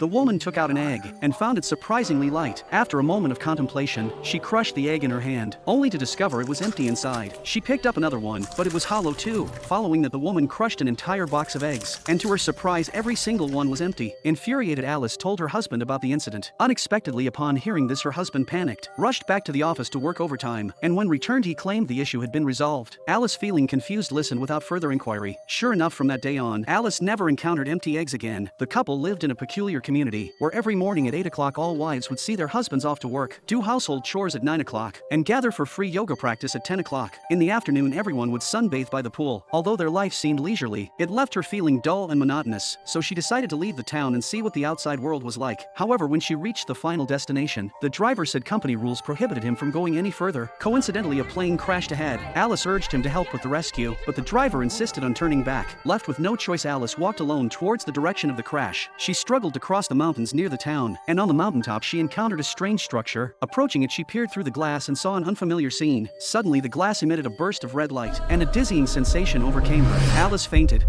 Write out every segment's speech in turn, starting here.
The woman took out an egg and found it surprisingly light. After a moment of contemplation, she crushed the egg in her hand, only to discover it was empty inside. She picked up another one, but it was hollow too. Following that, the woman crushed an entire box of eggs, and to her surprise, every single one was empty. Infuriated, Alice told her husband about the incident. Unexpectedly, upon hearing this, her husband panicked, rushed back to the office to work overtime, and when returned he claimed the issue had been resolved. Alice, feeling confused, listened without further inquiry. Sure enough, from that day on, Alice never encountered empty eggs again. The couple lived in a peculiar community, where every morning at 8 o'clock all wives would see their husbands off to work, do household chores at 9 o'clock, and gather for free yoga practice at 10 o'clock. In the afternoon, everyone would sunbathe by the pool. Although their life seemed leisurely, it left her feeling dull and monotonous, so she decided to leave the town and see what the outside world was like. However, when she reached the final destination, the driver said company rules prohibited him from going any further. Coincidentally, a plane crashed ahead. Alice urged him to help with the rescue, but the driver insisted on turning back. Left with no choice, Alice walked alone towards the direction of the crash. She struggled to cross the mountains near the town, and on the mountaintop she encountered a strange structure. Approaching it, she peered through the glass and saw an unfamiliar scene. Suddenly, the glass emitted a burst of red light, and a dizzying sensation overcame her. Alice fainted.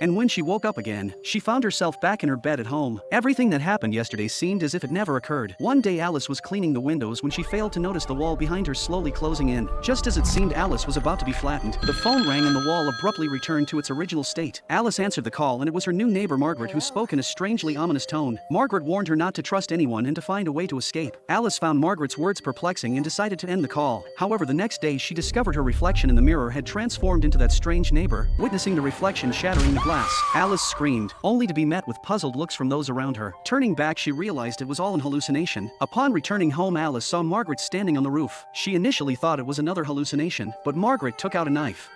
And when she woke up again, she found herself back in her bed at home. Everything that happened yesterday seemed as if it never occurred. One day Alice was cleaning the windows when she failed to notice the wall behind her slowly closing in. Just as it seemed Alice was about to be flattened, the phone rang and the wall abruptly returned to its original state. Alice answered the call, and it was her new neighbor Margaret, who spoke in a strangely ominous tone. Margaret warned her not to trust anyone and to find a way to escape. Alice found Margaret's words perplexing and decided to end the call. However, the next day she discovered her reflection in the mirror had transformed into that strange neighbor. Witnessing the reflection shattering the glass, Alice screamed, only to be met with puzzled looks from those around her. Turning back, she realized it was all an hallucination. Upon returning home, Alice saw Margaret standing on the roof. She initially thought it was another hallucination, but Margaret took out a knife.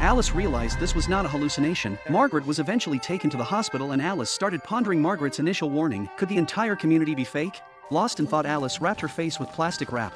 Alice realized this was not a hallucination. Margaret was eventually taken to the hospital, and Alice started pondering Margaret's initial warning. Could the entire community be fake? Lost in thought, Alice wrapped her face with plastic wrap,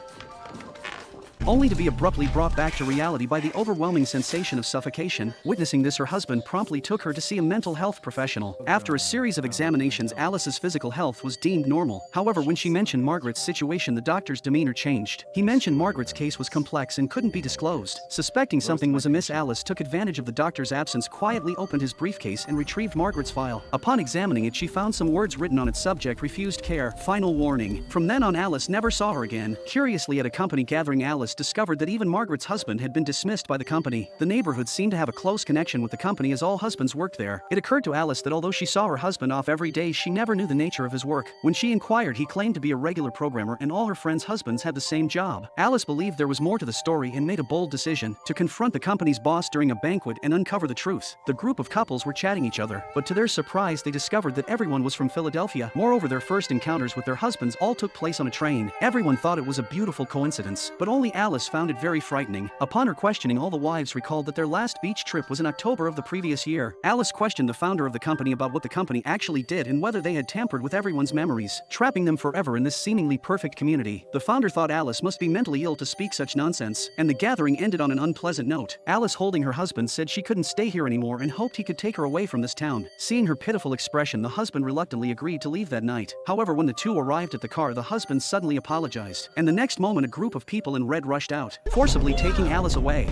only to be abruptly brought back to reality by the overwhelming sensation of suffocation. Witnessing this, her husband promptly took her to see a mental health professional. After a series of examinations, Alice's physical health was deemed normal. However, when she mentioned Margaret's situation, the doctor's demeanor changed. He mentioned Margaret's case was complex and couldn't be disclosed. Suspecting something was amiss, Alice took advantage of the doctor's absence, quietly opened his briefcase and retrieved Margaret's file. Upon examining it, she found some words written on its subject: refused care, final warning. From then on, Alice never saw her again. Curiously, at a company gathering, Alice discovered that even Margaret's husband had been dismissed by the company. The neighborhood seemed to have a close connection with the company, as all husbands worked there. It occurred to Alice that although she saw her husband off every day, she never knew the nature of his work. When she inquired, he claimed to be a regular programmer, and all her friends' husbands had the same job. Alice believed there was more to the story and made a bold decision to confront the company's boss during a banquet and uncover the truth. The group of couples were chatting each other, but to their surprise, they discovered that everyone was from Philadelphia. Moreover, their first encounters with their husbands all took place on a train. Everyone thought it was a beautiful coincidence, but only Alice found it very frightening. Upon her questioning, all the wives recalled that their last beach trip was in October of the previous year. Alice questioned the founder of the company about what the company actually did and whether they had tampered with everyone's memories, trapping them forever in this seemingly perfect community. The founder thought Alice must be mentally ill to speak such nonsense, and the gathering ended on an unpleasant note. Alice, holding her husband, said she couldn't stay here anymore and hoped he could take her away from this town. Seeing her pitiful expression, the husband reluctantly agreed to leave that night. However, when the two arrived at the car, the husband suddenly apologized, and the next moment a group of people in red rushed out, forcibly taking Alice away.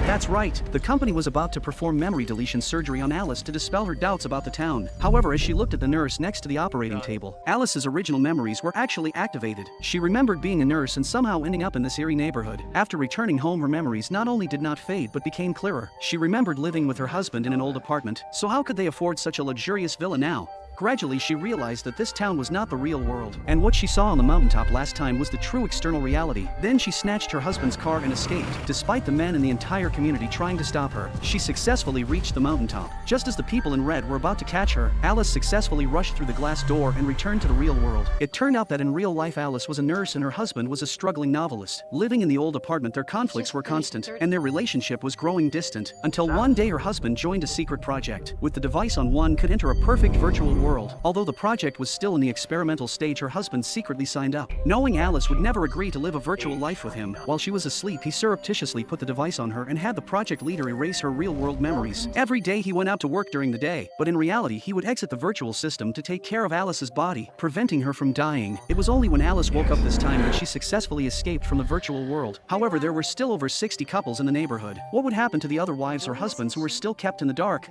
That's right, the company was about to perform memory deletion surgery on Alice to dispel her doubts about the town. However, as she looked at the nurse next to the operating table, Alice's original memories were actually activated. She remembered being a nurse and somehow ending up in this eerie neighborhood. After returning home, her memories not only did not fade but became clearer. She remembered living with her husband in an old apartment, so how could they afford such a luxurious villa now? Gradually, she realized that this town was not the real world, and what she saw on the mountaintop last time was the true external reality. Then she snatched her husband's car and escaped. Despite the men in the entire community trying to stop her, she successfully reached the mountaintop. Just as the people in red were about to catch her, Alice successfully rushed through the glass door and returned to the real world. It turned out that in real life, Alice was a nurse and her husband was a struggling novelist. Living in the old apartment, their conflicts were constant, and their relationship was growing distant, until one day her husband joined a secret project. With the device on, one could enter a perfect virtual world world. Although the project was still in the experimental stage, her husband secretly signed up. Knowing Alice would never agree to live a virtual life with him, while she was asleep, he surreptitiously put the device on her and had the project leader erase her real-world memories. Every day he went out to work during the day, but in reality he would exit the virtual system to take care of Alice's body, preventing her from dying. It was only when Alice woke up this time that she successfully escaped from the virtual world. However, there were still over 60 couples in the neighborhood. What would happen to the other wives or husbands who were still kept in the dark?